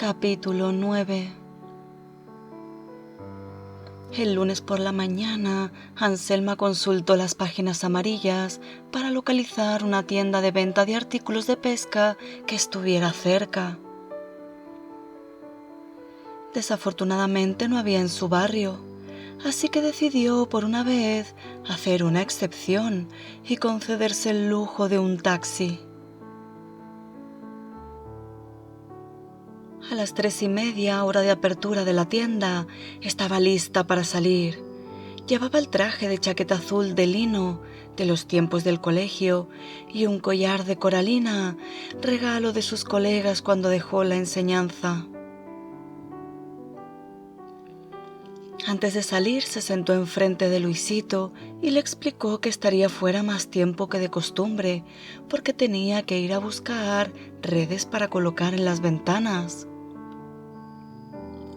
Capítulo 9. El lunes por la mañana, Anselma consultó las páginas amarillas para localizar una tienda de venta de artículos de pesca que estuviera cerca. Desafortunadamente no había en su barrio, así que decidió por una vez hacer una excepción y concederse el lujo de un taxi. A las 3:30, hora de apertura de la tienda, estaba lista para salir. Llevaba el traje de chaqueta azul de lino de los tiempos del colegio y un collar de coralina, regalo de sus colegas cuando dejó la enseñanza. Antes de salir, se sentó enfrente de Luisito y le explicó que estaría fuera más tiempo que de costumbre porque tenía que ir a buscar redes para colocar en las ventanas.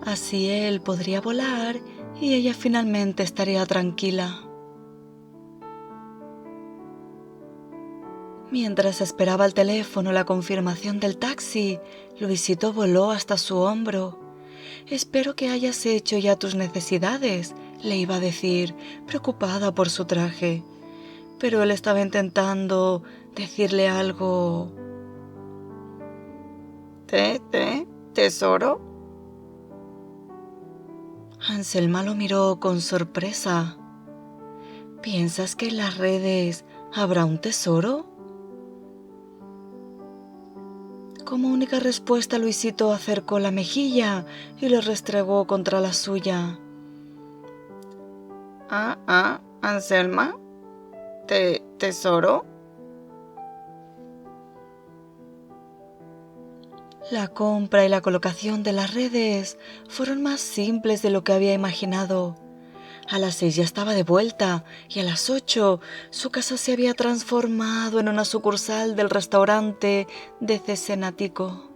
Así él podría volar y ella finalmente estaría tranquila. Mientras esperaba al teléfono la confirmación del taxi, Luisito voló hasta su hombro. «Espero que hayas hecho ya tus necesidades», le iba a decir, preocupada por su traje. Pero él estaba intentando decirle algo. ¿Tesoro? Anselma lo miró con sorpresa. «¿Piensas que en las redes habrá un tesoro?» Como única respuesta, Luisito acercó la mejilla y lo restregó contra la suya. Anselma. ¿Tesoro? La compra y la colocación de las redes fueron más simples de lo que había imaginado. A las 6 ya estaba de vuelta y a las 8 su casa se había transformado en una sucursal del restaurante de Cesenático.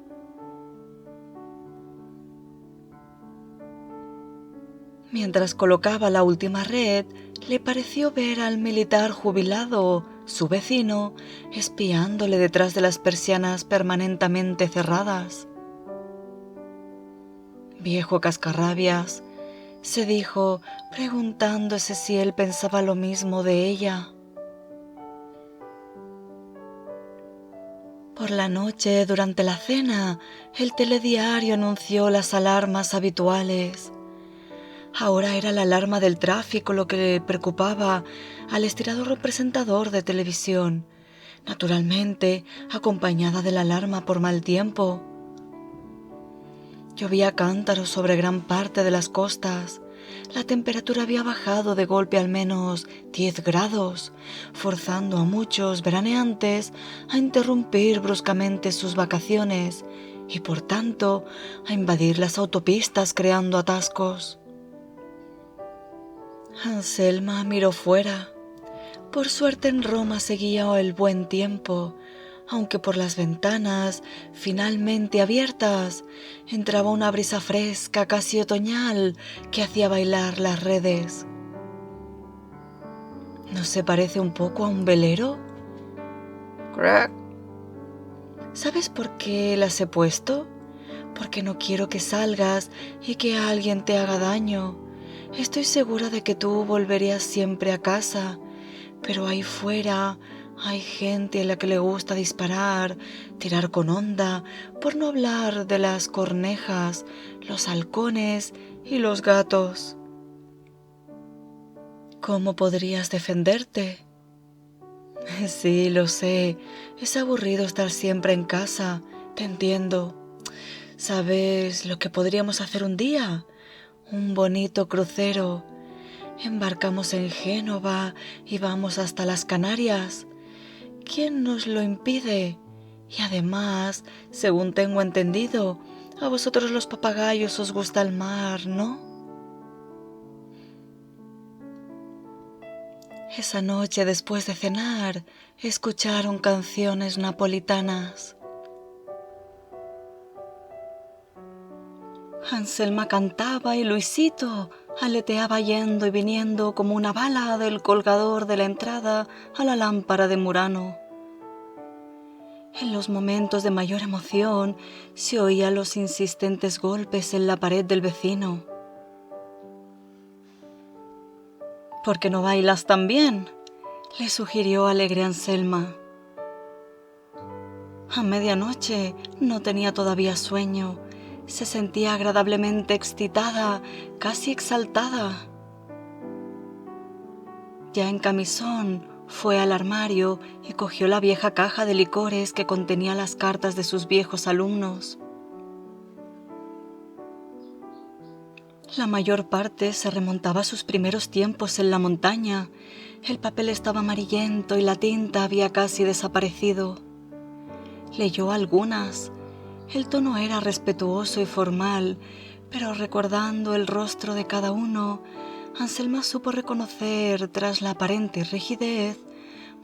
Mientras colocaba la última red, le pareció ver al militar jubilado, su vecino, espiándole detrás de las persianas permanentemente cerradas. «Viejo cascarrabias», se dijo, preguntándose si él pensaba lo mismo de ella. Por la noche, durante la cena, el telediario anunció las alarmas habituales. Ahora era la alarma del tráfico lo que le preocupaba al estirado presentador de televisión, naturalmente acompañada de la alarma por mal tiempo. Llovía a cántaros sobre gran parte de las costas. La temperatura había bajado de golpe al menos 10 grados, forzando a muchos veraneantes a interrumpir bruscamente sus vacaciones y, por tanto, a invadir las autopistas creando atascos. Anselma miró fuera. Por suerte en Roma seguía el buen tiempo, aunque por las ventanas, finalmente abiertas, entraba una brisa fresca, casi otoñal, que hacía bailar las redes. ¿No se parece un poco a un velero? Crack. ¿Sabes por qué las he puesto? Porque no quiero que salgas y que alguien te haga daño. Estoy segura de que tú volverías siempre a casa, pero ahí fuera hay gente a la que le gusta disparar, tirar con honda, por no hablar de las cornejas, los halcones y los gatos. ¿Cómo podrías defenderte? Sí, lo sé, es aburrido estar siempre en casa, te entiendo. ¿Sabes lo que podríamos hacer un día? Un bonito crucero. Embarcamos en Génova y vamos hasta las Canarias. ¿Quién nos lo impide? Y además, según tengo entendido, a vosotros los papagayos os gusta el mar, ¿no? Esa noche, después de cenar, escucharon canciones napolitanas. Anselma cantaba y Luisito aleteaba yendo y viniendo como una bala del colgador de la entrada a la lámpara de Murano. En los momentos de mayor emoción se oían los insistentes golpes en la pared del vecino. «¿Por qué no bailas tan bien?», le sugirió alegre Anselma. A medianoche no tenía todavía sueño. Se sentía agradablemente excitada, casi exaltada. Ya en camisón, fue al armario y cogió la vieja caja de licores que contenía las cartas de sus viejos alumnos. La mayor parte se remontaba a sus primeros tiempos en la montaña. El papel estaba amarillento y la tinta había casi desaparecido. Leyó algunas. El tono era respetuoso y formal, pero recordando el rostro de cada uno, Anselma supo reconocer, tras la aparente rigidez,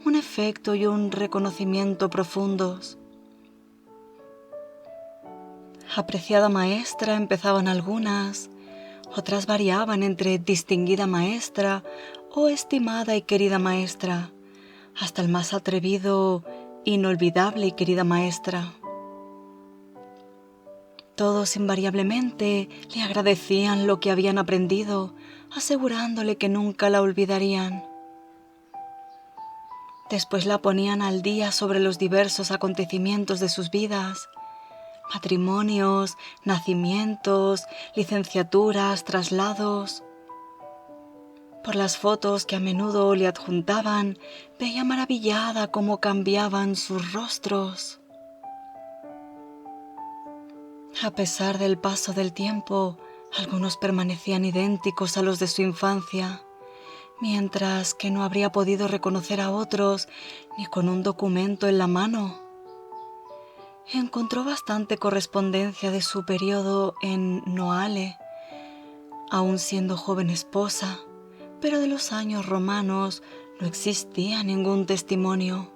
un efecto y un reconocimiento profundos. Apreciada maestra empezaban algunas, otras variaban entre distinguida maestra o estimada y querida maestra, hasta el más atrevido, inolvidable y querida maestra. Todos invariablemente le agradecían lo que habían aprendido, asegurándole que nunca la olvidarían. Después la ponían al día sobre los diversos acontecimientos de sus vidas: matrimonios, nacimientos, licenciaturas, traslados. Por las fotos que a menudo le adjuntaban, veía maravillada cómo cambiaban sus rostros. A pesar del paso del tiempo, algunos permanecían idénticos a los de su infancia, mientras que no habría podido reconocer a otros ni con un documento en la mano. Encontró bastante correspondencia de su periodo en Noale, aún siendo joven esposa, pero de los años romanos no existía ningún testimonio.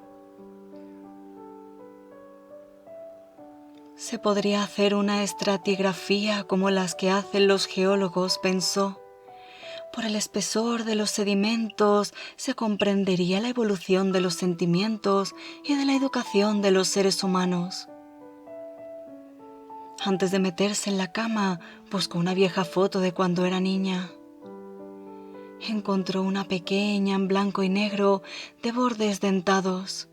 Se podría hacer una estratigrafía como las que hacen los geólogos, pensó. Por el espesor de los sedimentos se comprendería la evolución de los sentimientos y de la educación de los seres humanos. Antes de meterse en la cama, buscó una vieja foto de cuando era niña. Encontró una pequeña en blanco y negro de bordes dentados.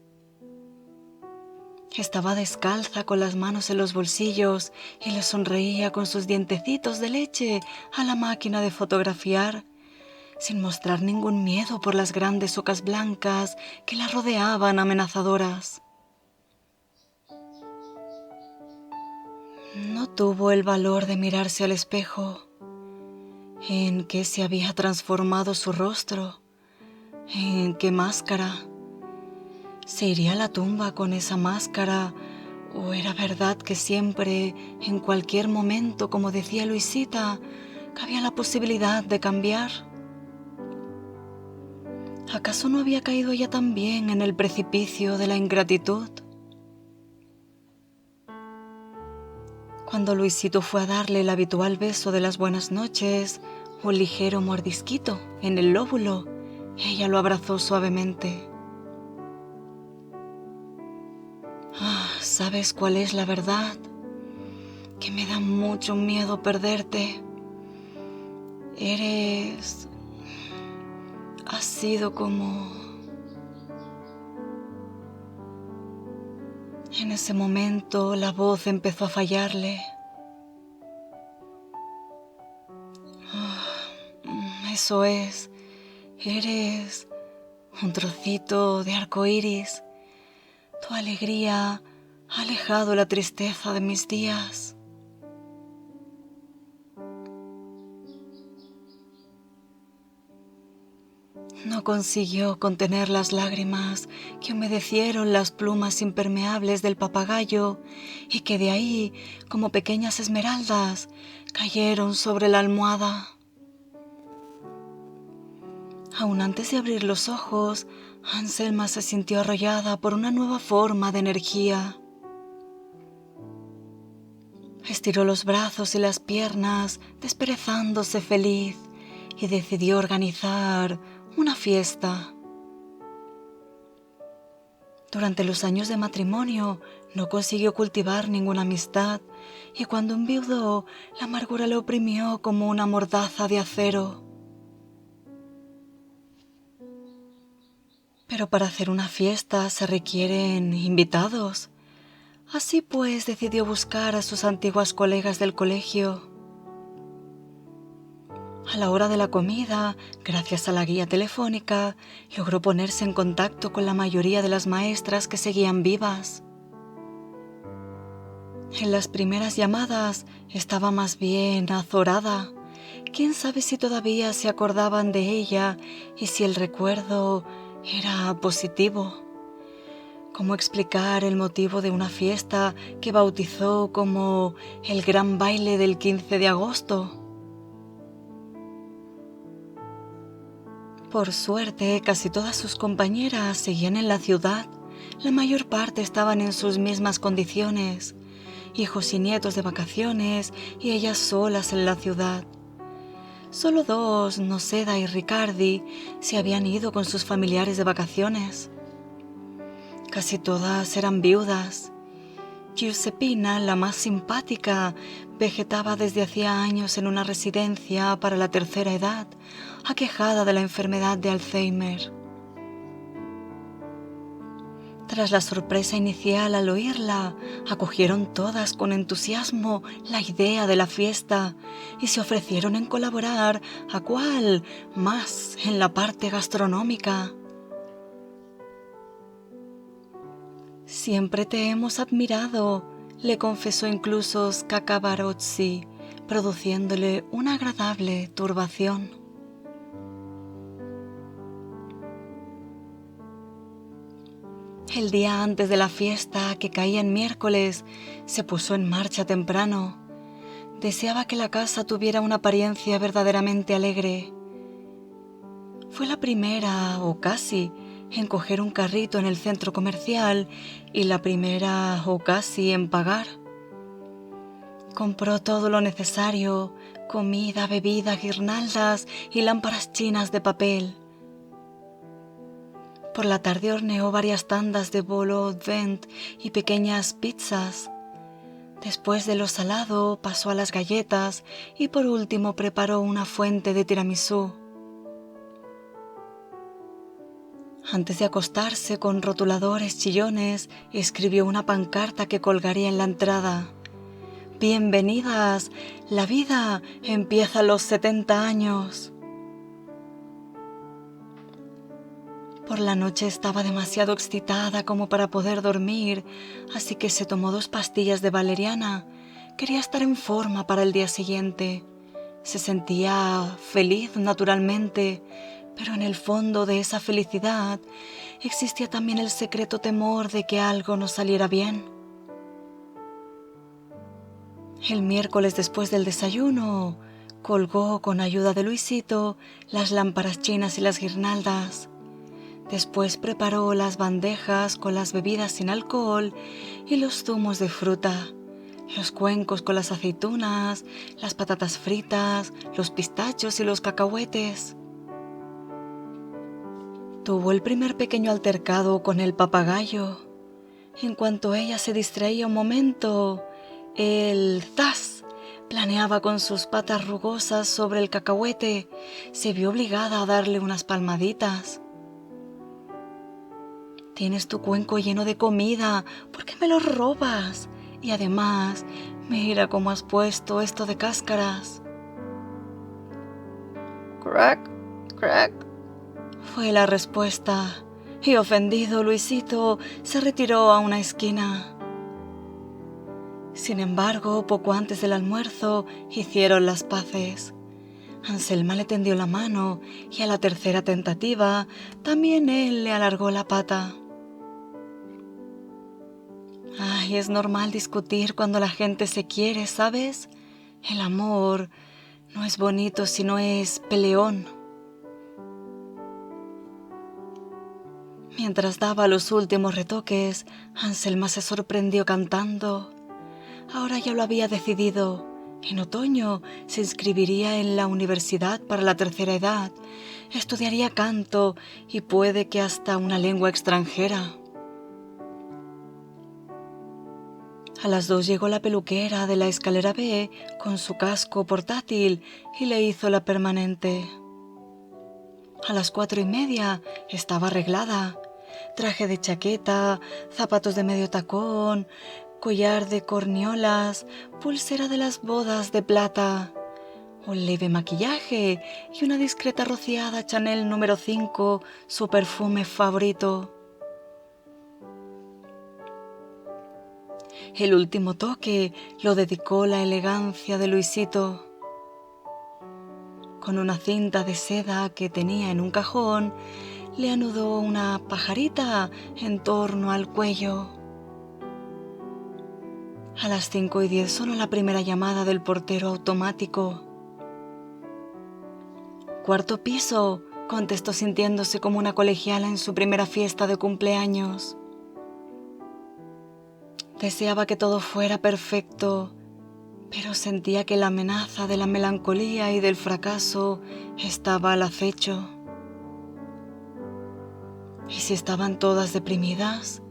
Estaba descalza con las manos en los bolsillos y le sonreía con sus dientecitos de leche a la máquina de fotografiar, sin mostrar ningún miedo por las grandes ocas blancas que la rodeaban amenazadoras. No tuvo el valor de mirarse al espejo. ¿En qué se había transformado su rostro? ¿En qué máscara? ¿Se iría a la tumba con esa máscara? ¿O era verdad que siempre, en cualquier momento, como decía Luisita, cabía la posibilidad de cambiar? ¿Acaso no había caído ella también en el precipicio de la ingratitud? Cuando Luisito fue a darle el habitual beso de las buenas noches, un ligero mordisquito en el lóbulo, ella lo abrazó suavemente. ¿Sabes cuál es la verdad? Que me da mucho miedo perderte. Has sido como... En ese momento la voz empezó a fallarle. Eso es, eres un trocito de arco iris. Tu alegría ha alejado la tristeza de mis días. No consiguió contener las lágrimas que humedecieron las plumas impermeables del papagayo y que de ahí, como pequeñas esmeraldas, cayeron sobre la almohada. Aún antes de abrir los ojos, Anselma se sintió arrollada por una nueva forma de energía. Estiró los brazos y las piernas, desperezándose feliz, y decidió organizar una fiesta. Durante los años de matrimonio no consiguió cultivar ninguna amistad y cuando enviudó, la amargura le oprimió como una mordaza de acero. Pero para hacer una fiesta se requieren invitados. Así pues decidió buscar a sus antiguas colegas del colegio. A la hora de la comida, gracias a la guía telefónica, logró ponerse en contacto con la mayoría de las maestras que seguían vivas. En las primeras llamadas estaba más bien azorada. Quién sabe si todavía se acordaban de ella y si el recuerdo era positivo. ¿Cómo explicar el motivo de una fiesta que bautizó como el gran baile del 15 de agosto? Por suerte, casi todas sus compañeras seguían en la ciudad. La mayor parte estaban en sus mismas condiciones, hijos y nietos de vacaciones y ellas solas en la ciudad. Solo dos, Noseda y Ricardi, se habían ido con sus familiares de vacaciones. Casi todas eran viudas. Giuseppina, la más simpática, vegetaba desde hacía años en una residencia para la tercera edad, aquejada de la enfermedad de Alzheimer. Tras la sorpresa inicial al oírla, acogieron todas con entusiasmo la idea de la fiesta y se ofrecieron en colaborar, a cuál más en la parte gastronómica. Siempre te hemos admirado, le confesó incluso Scaccabarozzi, produciéndole una agradable turbación. El día antes de la fiesta, que caía en miércoles, se puso en marcha temprano. Deseaba que la casa tuviera una apariencia verdaderamente alegre. Fue la primera, o casi, en coger un carrito en el centro comercial y la primera, o casi, en pagar. Compró todo lo necesario: comida, bebida, guirnaldas y lámparas chinas de papel. Por la tarde horneó varias tandas de bolo Advent y pequeñas pizzas. Después de lo salado pasó a las galletas y por último preparó una fuente de tiramisú. Antes de acostarse, con rotuladores chillones, escribió una pancarta que colgaría en la entrada: «Bienvenidas, la vida empieza a los 70 años». Por la noche estaba demasiado excitada como para poder dormir, así que se tomó 2 pastillas de valeriana. Quería estar en forma para el día siguiente. Se sentía feliz naturalmente, pero en el fondo de esa felicidad existía también el secreto temor de que algo no saliera bien. El miércoles, después del desayuno, colgó con ayuda de Luisito las lámparas chinas y las guirnaldas. Después preparó las bandejas con las bebidas sin alcohol y los zumos de fruta, los cuencos con las aceitunas, las patatas fritas, los pistachos y los cacahuetes. Tuvo el primer pequeño altercado con el papagayo. En cuanto ella se distraía un momento, el ¡zas! Planeaba con sus patas rugosas sobre el cacahuete. Se vio obligada a darle unas palmaditas. «Tienes tu cuenco lleno de comida, ¿por qué me lo robas? Y además, mira cómo has puesto esto de cáscaras». Crack, crack. Fue la respuesta, y ofendido, Luisito se retiró a una esquina. Sin embargo, poco antes del almuerzo, hicieron las paces. Anselma le tendió la mano y a la tercera tentativa también él le alargó la pata. Ay, es normal discutir cuando la gente se quiere, ¿sabes? El amor no es bonito si no es peleón. Mientras daba los últimos retoques, Anselma se sorprendió cantando. Ahora ya lo había decidido. En otoño se inscribiría en la universidad para la tercera edad, estudiaría canto y puede que hasta una lengua extranjera. A las 2 llegó la peluquera de la escalera B con su casco portátil y le hizo la permanente. A las 4:30 estaba arreglada. Traje de chaqueta, zapatos de medio tacón, collar de corniolas, pulsera de las bodas de plata, un leve maquillaje y una discreta rociada Chanel número 5, su perfume favorito. El último toque lo dedicó la elegancia de Luisito. Con una cinta de seda que tenía en un cajón, le anudó una pajarita en torno al cuello. A las 5:10 sonó la primera llamada del portero automático. «Cuarto piso», contestó sintiéndose como una colegiala en su primera fiesta de cumpleaños. Deseaba que todo fuera perfecto, pero sentía que la amenaza de la melancolía y del fracaso estaba al acecho. ¿Y si estaban todas deprimidas?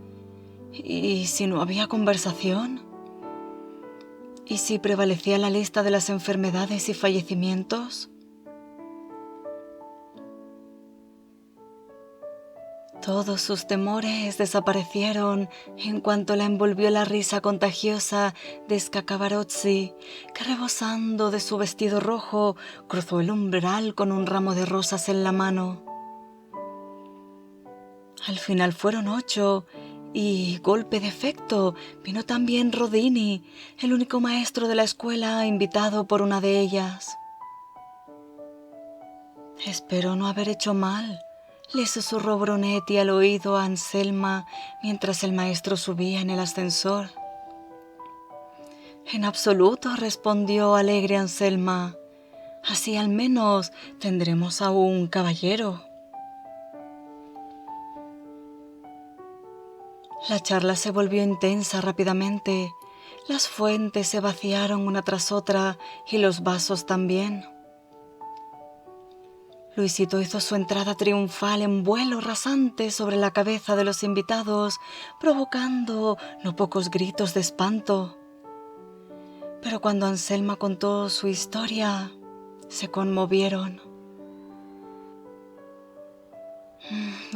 ¿Y si no había conversación? ¿Y si prevalecía la lista de las enfermedades y fallecimientos? Todos sus temores desaparecieron en cuanto la envolvió la risa contagiosa de Scacabarozzi, que rebosando de su vestido rojo cruzó el umbral con un ramo de rosas en la mano. Al final fueron 8 y, golpe de efecto, vino también Rodini, el único maestro de la escuela invitado por una de ellas. «Espero no haber hecho mal», le susurró Brunetti al oído a Anselma mientras el maestro subía en el ascensor. «En absoluto», respondió alegre Anselma. «Así al menos tendremos a un caballero». La charla se volvió intensa rápidamente. Las fuentes se vaciaron una tras otra y los vasos también. Luisito hizo su entrada triunfal en vuelo rasante sobre la cabeza de los invitados, provocando no pocos gritos de espanto. Pero cuando Anselma contó su historia, se conmovieron.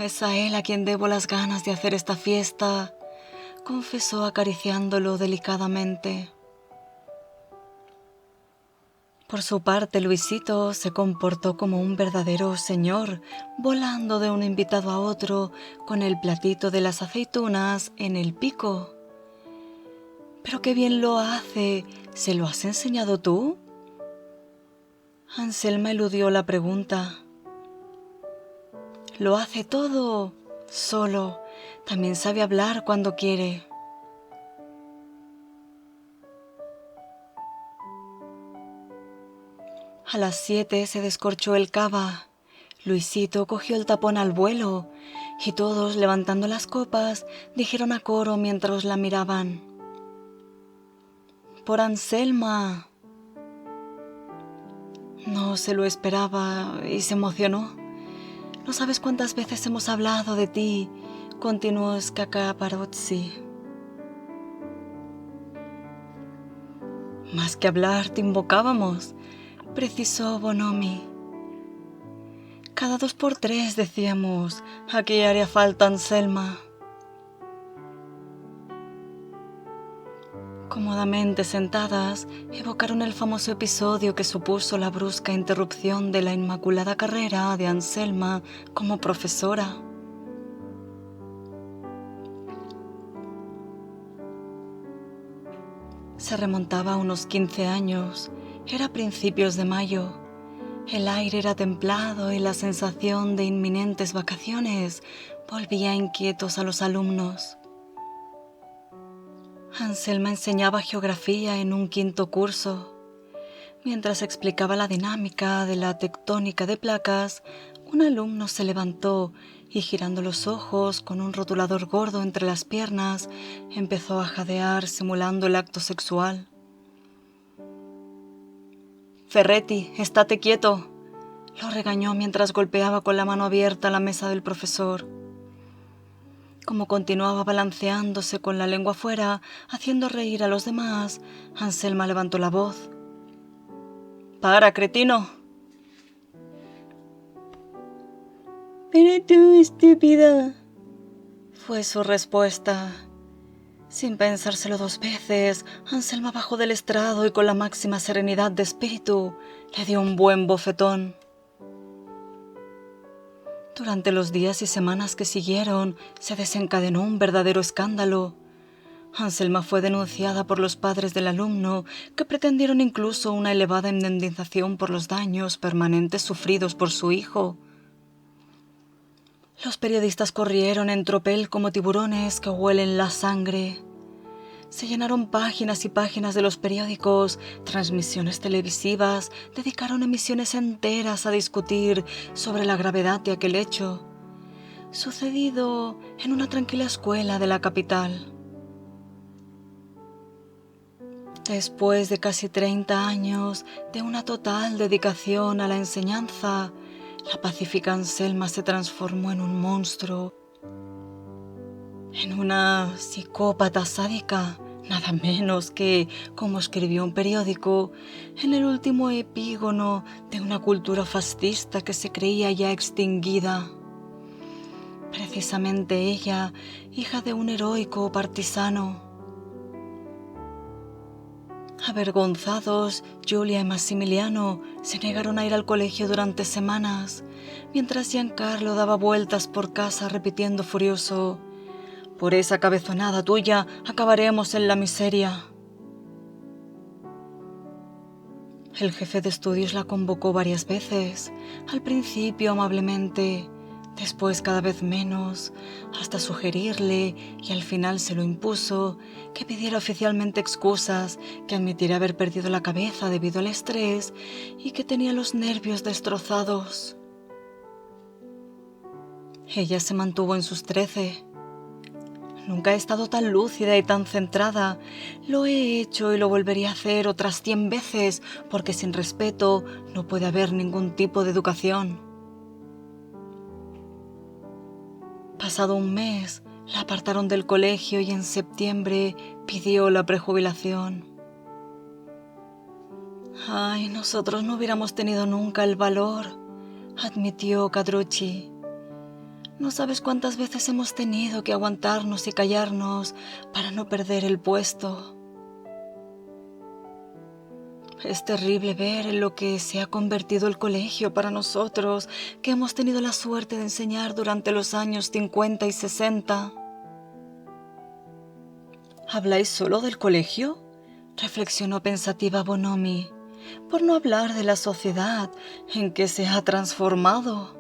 «Es a él a quien debo las ganas de hacer esta fiesta», confesó acariciándolo delicadamente. Por su parte, Luisito se comportó como un verdadero señor, volando de un invitado a otro con el platito de las aceitunas en el pico. «Pero qué bien lo hace. ¿Se lo has enseñado tú?». Anselma eludió la pregunta. «Lo hace todo solo. También sabe hablar cuando quiere». A las 7 se descorchó el cava. Luisito cogió el tapón al vuelo y todos, levantando las copas, dijeron a coro mientras la miraban: «Por Anselma». No se lo esperaba y se emocionó. «No sabes cuántas veces hemos hablado de ti», continuó Scacabarozzi. «Más que hablar, te invocábamos», precisó Bonomi. «Cada 2 por 3 decíamos: aquí haría falta Anselma». Cómodamente sentadas, evocaron el famoso episodio que supuso la brusca interrupción de la inmaculada carrera de Anselma como profesora. Se remontaba a unos 15 años. Era principios de mayo. El aire era templado y la sensación de inminentes vacaciones volvía inquietos a los alumnos. Anselma enseñaba geografía en un 5º curso. Mientras explicaba la dinámica de la tectónica de placas, un alumno se levantó y, girando los ojos con un rotulador gordo entre las piernas, empezó a jadear simulando el acto sexual. «Ferretti, estate quieto», lo regañó mientras golpeaba con la mano abierta la mesa del profesor. Como continuaba balanceándose con la lengua fuera, haciendo reír a los demás, Anselma levantó la voz. ¡Para, cretino! Pero tú, estúpida, fue su respuesta. Sin pensárselo 2 veces, Anselma bajó del estrado y con la máxima serenidad de espíritu le dio un buen bofetón. Durante los días y semanas que siguieron, se desencadenó un verdadero escándalo. Anselma fue denunciada por los padres del alumno, que pretendieron incluso una elevada indemnización por los daños permanentes sufridos por su hijo. Los periodistas corrieron en tropel como tiburones que huelen la sangre. Se llenaron páginas y páginas de los periódicos, transmisiones televisivas, dedicaron emisiones enteras a discutir sobre la gravedad de aquel hecho, sucedido en una tranquila escuela de la capital. Después de casi 30 años de una total dedicación a la enseñanza, la pacífica Anselma se transformó en un monstruo, en una psicópata sádica, nada menos que, como escribió un periódico, en el último epígono de una cultura fascista que se creía ya extinguida. Precisamente ella, hija de un heroico partisano. Avergonzados, Giulia y Massimiliano se negaron a ir al colegio durante semanas, mientras Giancarlo daba vueltas por casa repitiendo furioso: «Por esa cabezonada tuya acabaremos en la miseria». El jefe de estudios la convocó varias veces, al principio amablemente, después cada vez menos, hasta sugerirle, y al final se lo impuso, que pidiera oficialmente excusas, que admitiera haber perdido la cabeza debido al estrés y que tenía los nervios destrozados. Ella se mantuvo en sus 13. Nunca he estado tan lúcida y tan centrada. Lo he hecho y lo volvería a hacer otras 100 veces, porque sin respeto no puede haber ningún tipo de educación. Pasado un mes, la apartaron del colegio y en septiembre pidió la prejubilación. «Ay, nosotros no hubiéramos tenido nunca el valor», admitió Cadrucci. «No sabes cuántas veces hemos tenido que aguantarnos y callarnos para no perder el puesto. Es terrible ver en lo que se ha convertido el colegio para nosotros, que hemos tenido la suerte de enseñar durante los años 50 y 60. «¿Habláis solo del colegio?», reflexionó pensativa Bonomi, «por no hablar de la sociedad en que se ha transformado».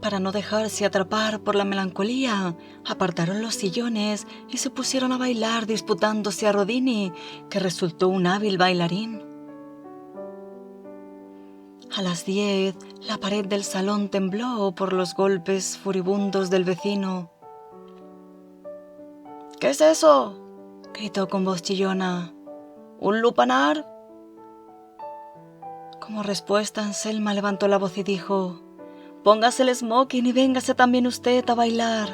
Para no dejarse atrapar por la melancolía, apartaron los sillones y se pusieron a bailar disputándose a Rodini, que resultó un hábil bailarín. A las 10, la pared del salón tembló por los golpes furibundos del vecino. «¿Qué es eso?», gritó con voz chillona. «¿Un lupanar?». Como respuesta, Anselma levantó la voz y dijo: «Póngase el smoking y véngase también usted a bailar».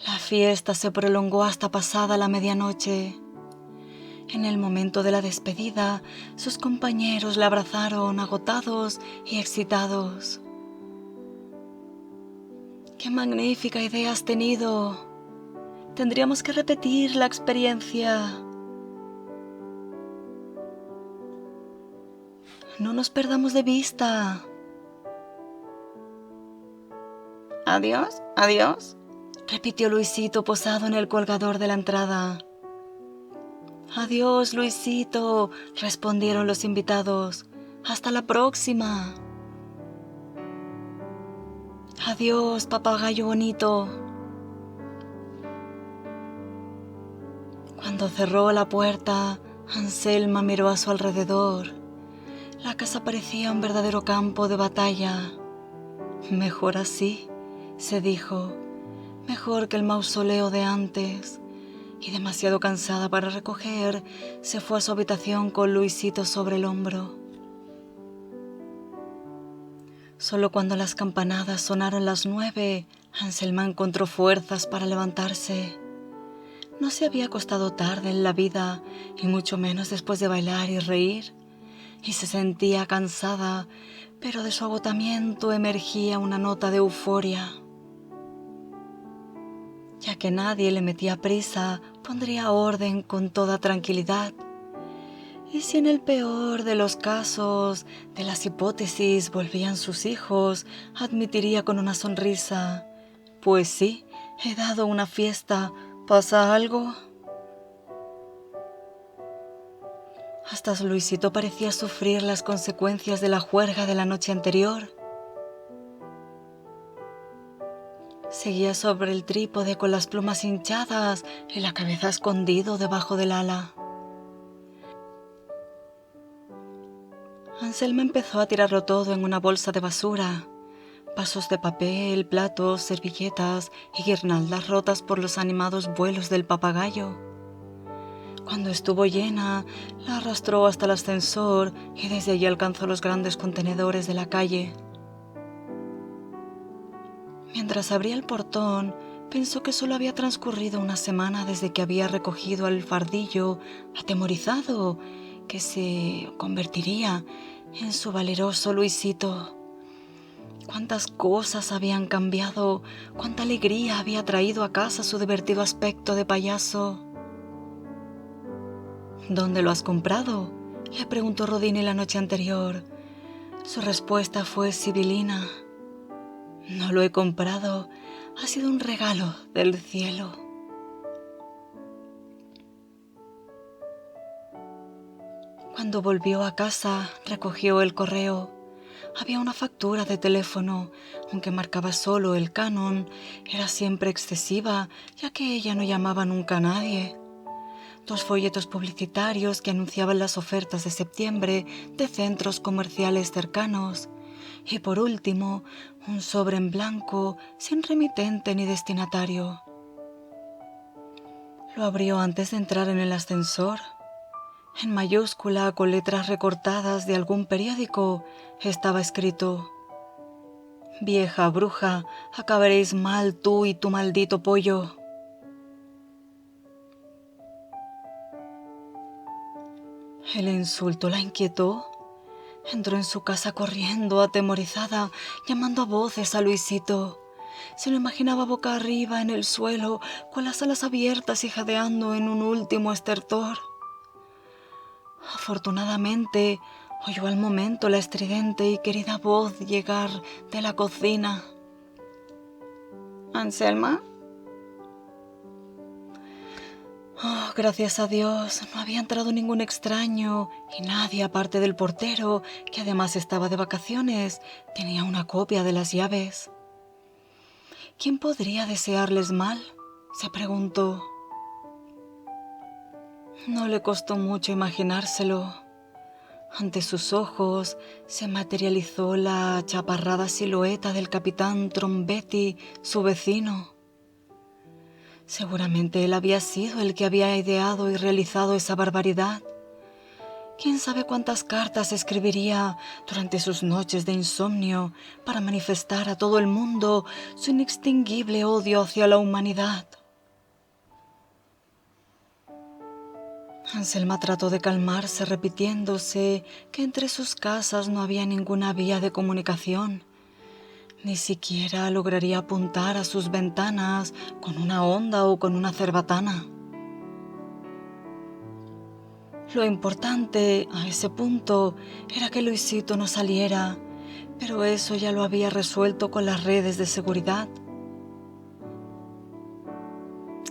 La fiesta se prolongó hasta pasada la medianoche. En el momento de la despedida, sus compañeros la abrazaron agotados y excitados. «¡Qué magnífica idea has tenido! Tendríamos que repetir la experiencia». «No nos perdamos de vista». Adiós, adiós, repitió Luisito posado en el colgador de la entrada. «Adiós, Luisito», respondieron los invitados. «Hasta la próxima». «Adiós, papagayo bonito». Cuando cerró la puerta, Anselma miró a su alrededor. La casa parecía un verdadero campo de batalla. «Mejor así», se dijo, «mejor que el mausoleo de antes». Y demasiado cansada para recoger, se fue a su habitación con Luisito sobre el hombro. Solo cuando las campanadas sonaron las 9, Anselma encontró fuerzas para levantarse. No se había acostado tarde en la vida, y mucho menos después de bailar y reír, y se sentía cansada, pero de su agotamiento emergía una nota de euforia. Ya que nadie le metía prisa, pondría orden con toda tranquilidad. Y si en el peor de los casos, de las hipótesis, volvían sus hijos, admitiría con una sonrisa: pues sí, he dado una fiesta, ¿pasa algo? Hasta Luisito parecía sufrir las consecuencias de la juerga de la noche anterior. Seguía sobre el trípode con las plumas hinchadas y la cabeza escondido debajo del ala. Anselma empezó a tirarlo todo en una bolsa de basura: vasos de papel, platos, servilletas y guirnaldas rotas por los animados vuelos del papagayo. Cuando estuvo llena, la arrastró hasta el ascensor y desde allí alcanzó los grandes contenedores de la calle. Mientras abría el portón, pensó que solo había transcurrido una semana desde que había recogido al fardillo, atemorizado, que se convertiría en su valeroso Luisito. Cuántas cosas habían cambiado, cuánta alegría había traído a casa su divertido aspecto de payaso. ¿Dónde lo has comprado?, le preguntó Rodini la noche anterior. Su respuesta fue sibilina: no lo he comprado, ha sido un regalo del cielo. Cuando volvió a casa, recogió el correo. Había una factura de teléfono, aunque marcaba solo el canon, era siempre excesiva, ya que ella no llamaba nunca a nadie. 2 folletos publicitarios que anunciaban las ofertas de septiembre de centros comerciales cercanos. Y por último, un sobre en blanco, sin remitente ni destinatario. Lo abrió antes de entrar en el ascensor. En mayúscula, con letras recortadas de algún periódico, estaba escrito: vieja bruja, acabaréis mal tú y tu maldito pollo. El insulto la inquietó. Entró en su casa corriendo, atemorizada, llamando a voces a Luisito. Se lo imaginaba boca arriba en el suelo, con las alas abiertas y jadeando en un último estertor. Afortunadamente, oyó al momento la estridente y querida voz llegar de la cocina. ¿Anselma? Oh, gracias a Dios, no había entrado ningún extraño y nadie, aparte del portero, que además estaba de vacaciones, tenía una copia de las llaves. ¿Quién podría desearles mal?, se preguntó. No le costó mucho imaginárselo. Ante sus ojos se materializó la achaparrada silueta del capitán Trombetti, su vecino. Seguramente él había sido el que había ideado y realizado esa barbaridad. ¿Quién sabe cuántas cartas escribiría durante sus noches de insomnio para manifestar a todo el mundo su inextinguible odio hacia la humanidad? Anselma trató de calmarse repitiéndose que entre sus casas no había ninguna vía de comunicación. Ni siquiera lograría apuntar a sus ventanas con una honda o con una cerbatana. Lo importante a ese punto era que Luisito no saliera, pero eso ya lo había resuelto con las redes de seguridad.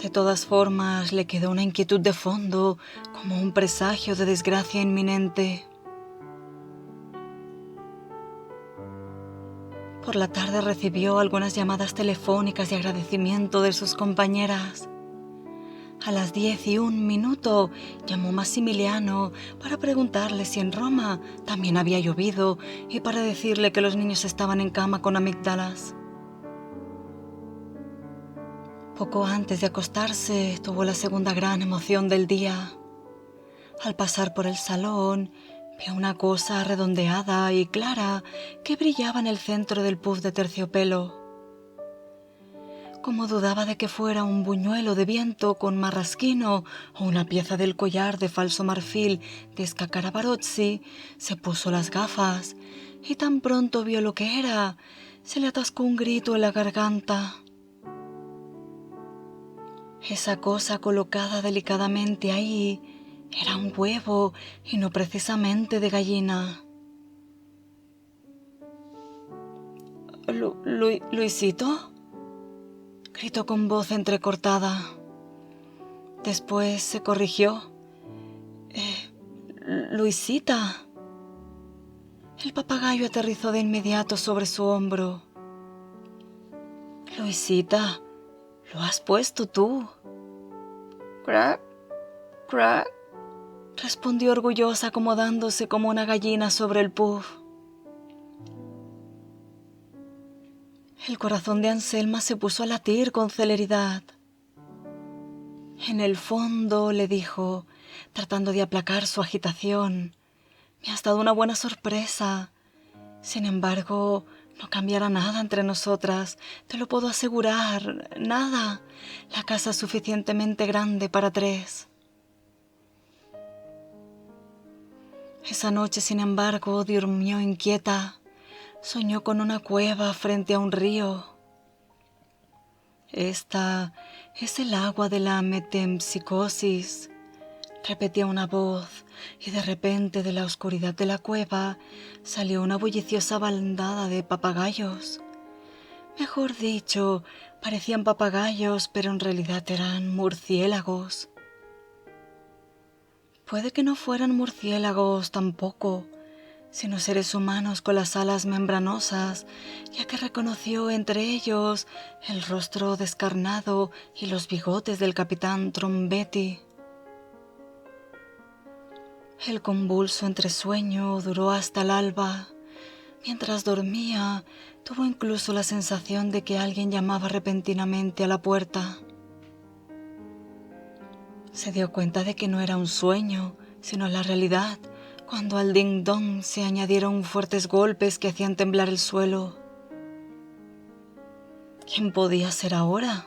De todas formas, le quedó una inquietud de fondo, como un presagio de desgracia inminente. Por la tarde recibió algunas llamadas telefónicas de agradecimiento de sus compañeras. A las 10:01 llamó Massimiliano para preguntarle si en Roma también había llovido y para decirle que los niños estaban en cama con amígdalas. Poco antes de acostarse tuvo la segunda gran emoción del día. Al pasar por el salón, Vi una cosa redondeada y clara que brillaba en el centro del puff de terciopelo. Como dudaba de que fuera un buñuelo de viento con marrasquino o una pieza del collar de falso marfil de Scaccarabarozzi, se puso las gafas y tan pronto vio lo que era, se le atascó un grito en la garganta. Esa cosa colocada delicadamente ahí era un huevo y no precisamente de gallina. ¿Luisito? Gritó con voz entrecortada. Después se corrigió. Luisita. El papagayo aterrizó de inmediato sobre su hombro. Luisita, lo has puesto tú. Crack, crack. Respondió orgullosa acomodándose como una gallina sobre el puff. El corazón de Anselma se puso a latir con celeridad. En el fondo, le dijo, tratando de aplacar su agitación, me has dado una buena sorpresa. Sin embargo, no cambiará nada entre nosotras, te lo puedo asegurar, nada. La casa es suficientemente grande para 3. Esa noche, sin embargo, durmió inquieta. Soñó con una cueva frente a un río. Esta es el agua de la metempsicosis, repetía una voz, y de repente de la oscuridad de la cueva salió una bulliciosa bandada de papagayos. Mejor dicho, parecían papagayos, pero en realidad eran murciélagos. Puede que no fueran murciélagos tampoco, sino seres humanos con las alas membranosas, ya que reconoció entre ellos el rostro descarnado y los bigotes del capitán Trombetti. El convulso entresueño duró hasta el alba. Mientras dormía, tuvo incluso la sensación de que alguien llamaba repentinamente a la puerta. Se dio cuenta de que no era un sueño, sino la realidad, cuando al ding-dong se añadieron fuertes golpes que hacían temblar el suelo. ¿Quién podía ser ahora?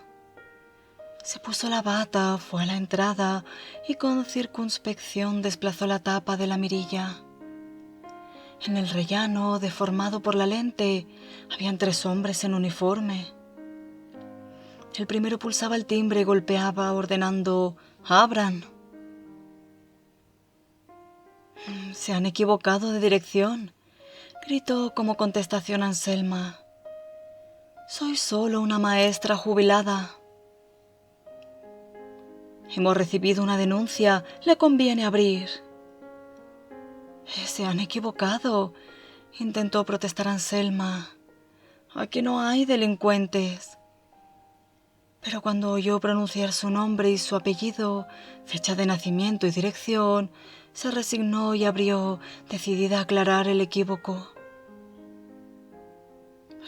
Se puso la bata, fue a la entrada y con circunspección desplazó la tapa de la mirilla. En el rellano, deformado por la lente, habían 3 hombres en uniforme. El primero pulsaba el timbre y golpeaba, ordenando «¡Abran!». «Se han equivocado de dirección», gritó como contestación Anselma. «Soy solo una maestra jubilada». «Hemos recibido una denuncia, le conviene abrir». «Se han equivocado», intentó protestar Anselma. «Aquí no hay delincuentes». Pero cuando oyó pronunciar su nombre y su apellido, fecha de nacimiento y dirección, se resignó y abrió, decidida a aclarar el equívoco.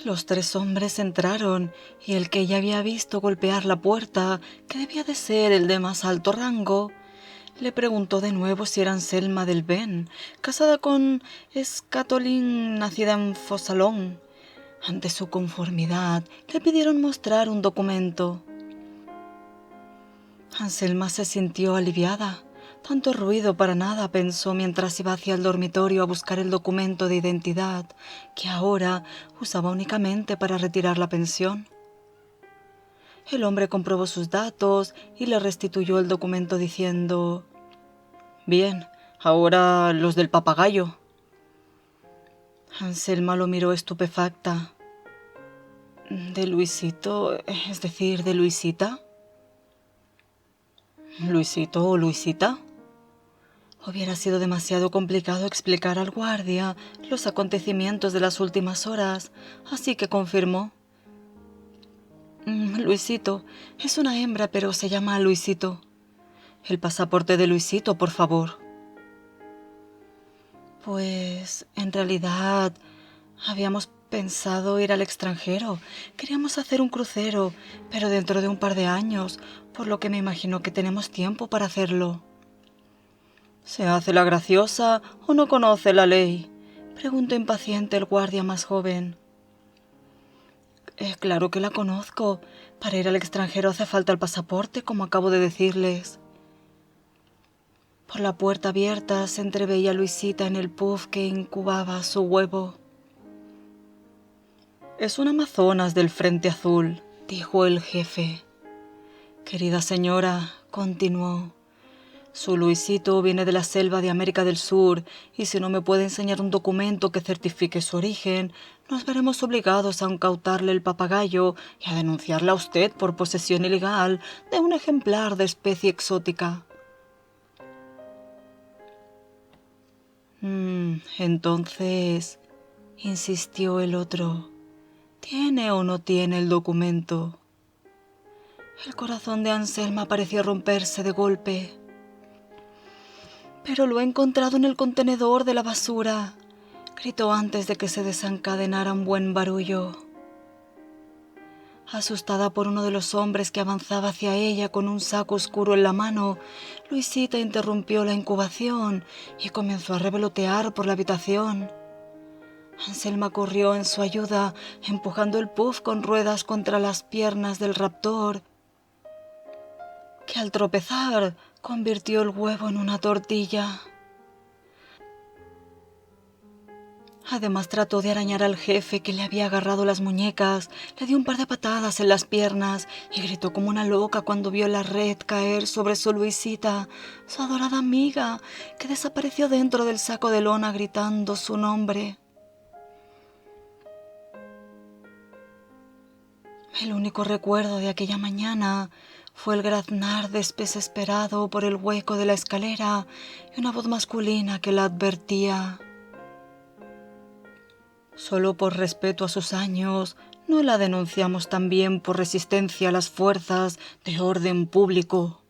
Los 3 hombres entraron y el que ella había visto golpear la puerta, que debía de ser el de más alto rango, le preguntó de nuevo si era Anselma del Ben, casada con Scatolin, nacida en Fossalón. Ante su conformidad, le pidieron mostrar un documento. Anselma se sintió aliviada. Tanto ruido para nada, pensó mientras iba hacia el dormitorio a buscar el documento de identidad que ahora usaba únicamente para retirar la pensión. El hombre comprobó sus datos y le restituyó el documento diciendo: «Bien, ahora los del papagayo». Anselma lo miró estupefacta. «¿De Luisito, es decir, de Luisita?» «¿Luisito o Luisita?» Hubiera sido demasiado complicado explicar al guardia los acontecimientos de las últimas horas, así que confirmó. «Luisito, es una hembra, pero se llama Luisito. El pasaporte de Luisito, por favor». «Pues, en realidad, habíamos pensado ir al extranjero. Queríamos hacer un crucero, pero dentro de un par de años, por lo que me imagino que tenemos tiempo para hacerlo». ¿Se hace la graciosa o no conoce la ley?, preguntó impaciente el guardia más joven. Claro que la conozco. Para ir al extranjero hace falta el pasaporte, como acabo de decirles. Por la puerta abierta se entreveía a Luisita en el puff que incubaba su huevo. Es un amazonas del Frente Azul, dijo el jefe. Querida señora, continuó, su Luisito viene de la selva de América del Sur y si no me puede enseñar un documento que certifique su origen, nos veremos obligados a incautarle el papagayo y a denunciarla a usted por posesión ilegal de un ejemplar de especie exótica. Entonces, insistió el otro, ¿tiene o no tiene el documento? El corazón de Anselma pareció romperse de golpe. Pero lo he encontrado en el contenedor de la basura, gritó antes de que se desencadenara un buen barullo. Asustada por uno de los hombres que avanzaba hacia ella con un saco oscuro en la mano, Luisita interrumpió la incubación y comenzó a revolotear por la habitación. Anselma corrió en su ayuda, empujando el puff con ruedas contra las piernas del raptor, que al tropezar convirtió el huevo en una tortilla. Además trató de arañar al jefe que le había agarrado las muñecas, le dio un par de patadas en las piernas y gritó como una loca cuando vio la red caer sobre su Luisita, su adorada amiga, que desapareció dentro del saco de lona gritando su nombre. El único recuerdo de aquella mañana fue el graznar desesperado por el hueco de la escalera y una voz masculina que la advertía. Solo por respeto a sus años, no la denunciamos también por resistencia a las fuerzas de orden público.